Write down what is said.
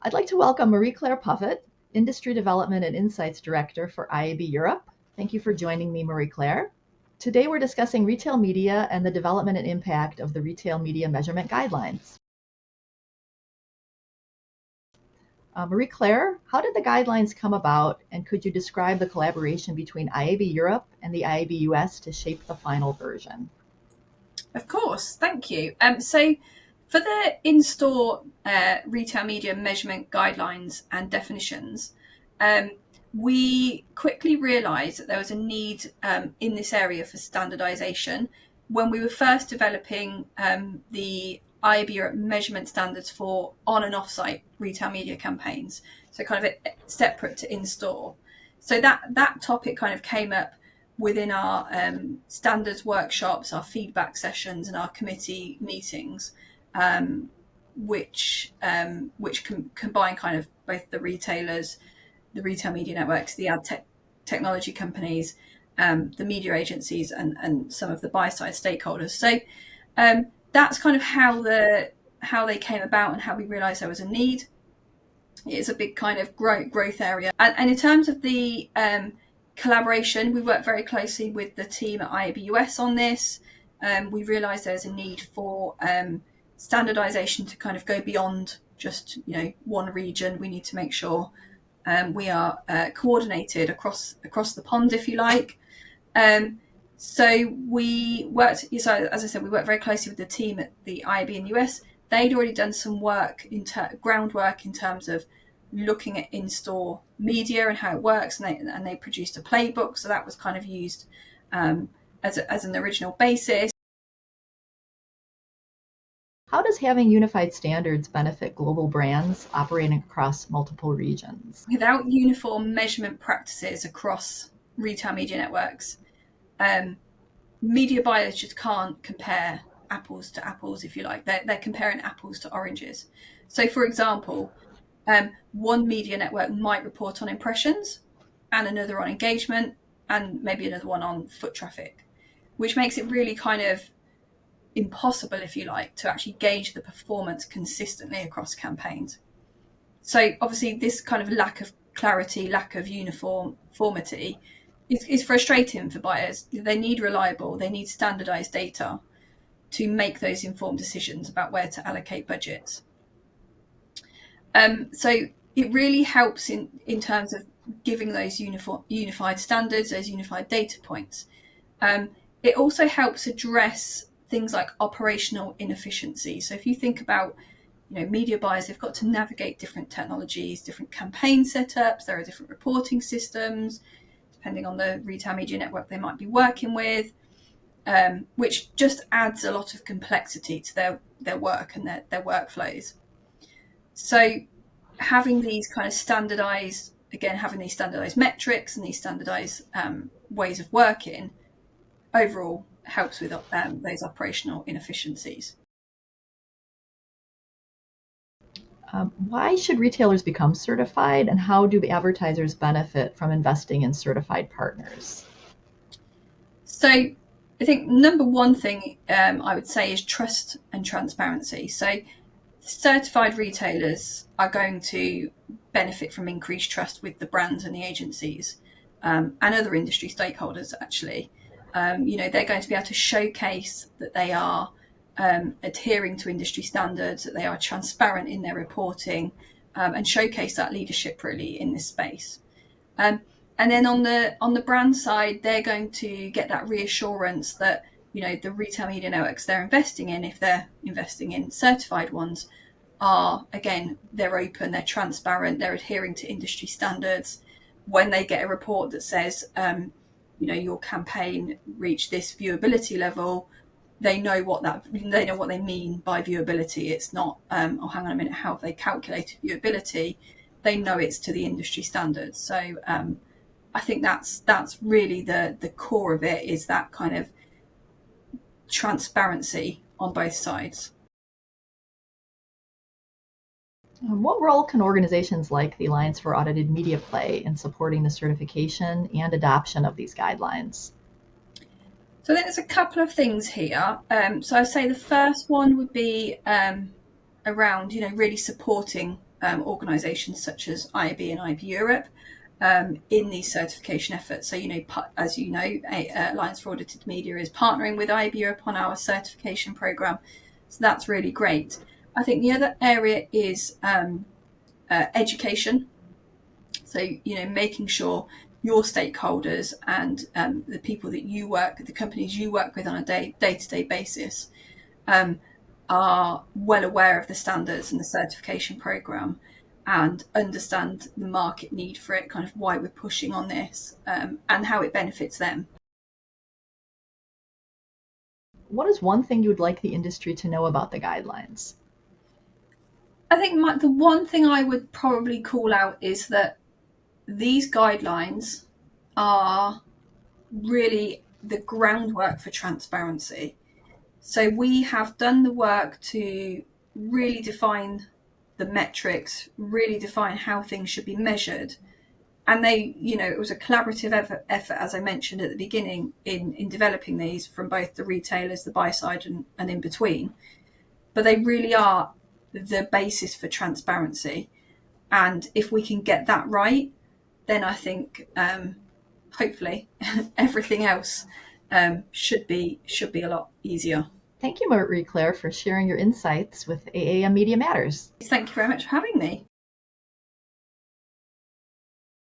I'd like to welcome Marie-Clare Puffett, Industry Development and Insights Director for IAB Europe. Thank you for joining me, Marie-Clare. Today we're discussing retail media and the development and impact of the Retail Media Measurement Guidelines. Marie-Clare, how did the guidelines come about, and could you describe the collaboration between IAB Europe and the IAB US to shape the final version? Of course, thank you. So for the in-store retail media measurement guidelines and definitions, we quickly realised that there was a need in this area for standardisation when we were first developing the IAB Europe measurement standards for on and off-site retail media campaigns, so kind of separate to in-store. So that topic kind of came up within our standards workshops, our feedback sessions, and our committee meetings, which combine kind of both the retailers, the retail media networks, the ad technology companies, the media agencies, and some of the buy-side stakeholders. So that's kind of how they came about and how we realised there was a need. It's a big kind of growth area. And in terms of the collaboration, we work very closely with the team at IAB US on this. We realised there's a need for standardisation to kind of go beyond just one region. We need to make sure we are coordinated across the pond, if you like. So we worked. So as I said, we worked very closely with the team at the IAB in the US. They'd already done some work groundwork in terms of looking at in-store media and how it works, and they produced a playbook. So that was kind of used as an original basis. How does having unified standards benefit global brands operating across multiple regions? Without uniform measurement practices across retail media networks, media buyers just can't compare apples to apples, if you like. They're comparing apples to oranges. So, for example, one media network might report on impressions and another on engagement and maybe another one on foot traffic, which makes it really kind of impossible, if you like, to actually gauge the performance consistently across campaigns. So obviously this kind of lack of clarity, lack of uniformity is frustrating for buyers. They need standardized data to make those informed decisions about where to allocate budgets. So it really helps in terms of giving those unified standards, those unified data points. It also helps address things like operational inefficiency. So if you think about media buyers, they've got to navigate different technologies, different campaign setups. There are different reporting systems, depending on the retail media network they might be working with, which just adds a lot of complexity to their work and their workflows. So having these kind of standardized metrics and these standardized ways of working overall helps with those operational inefficiencies. Why should retailers become certified, and how do advertisers benefit from investing in certified partners? So I think number one thing I would say is trust and transparency. So certified retailers are going to benefit from increased trust with the brands and the agencies and other industry stakeholders, actually. They're going to be able to showcase that they are adhering to industry standards, that they are transparent in their reporting, and showcase that leadership really in this space. And then on the brand side, they're going to get that reassurance that the retail media networks they're investing in, if they're investing in certified ones, they're open, they're transparent, they're adhering to industry standards. When they get a report that says your campaign reached this viewability level, they know what they mean by viewability. It's not hang on a minute, how have they calculated viewability? They know it's to the industry standards. So I think that's really the core of it, is that kind of transparency on both sides. What role can organizations like the Alliance for Audited Media play in supporting the certification and adoption of these guidelines? So there's a couple of things here. So I'd say the first one would be around, really supporting organisations such as IAB and IAB Europe in these certification efforts. So, as you know, Alliance for Audited Media is partnering with IAB Europe on our certification programme. So that's really great. I think the other area is education. So, making sure your stakeholders and the people that you work, the companies you work with on a day-to-day basis, are well aware of the standards and the certification programme and understand the market need for it, kind of why we're pushing on this, and how it benefits them. What is one thing you would like the industry to know about the guidelines? I think the one thing I would probably call out is that these guidelines are really the groundwork for transparency. So we have done the work to really define the metrics, really define how things should be measured. And it was a collaborative effort, as I mentioned at the beginning, in developing these from both the retailers, the buy side, and in between. But they really are the basis for transparency. And if we can get that right, then I think hopefully everything else should be a lot easier. Thank you, Marie-Clare, for sharing your insights with AAM Media Matters. Thank you very much for having me.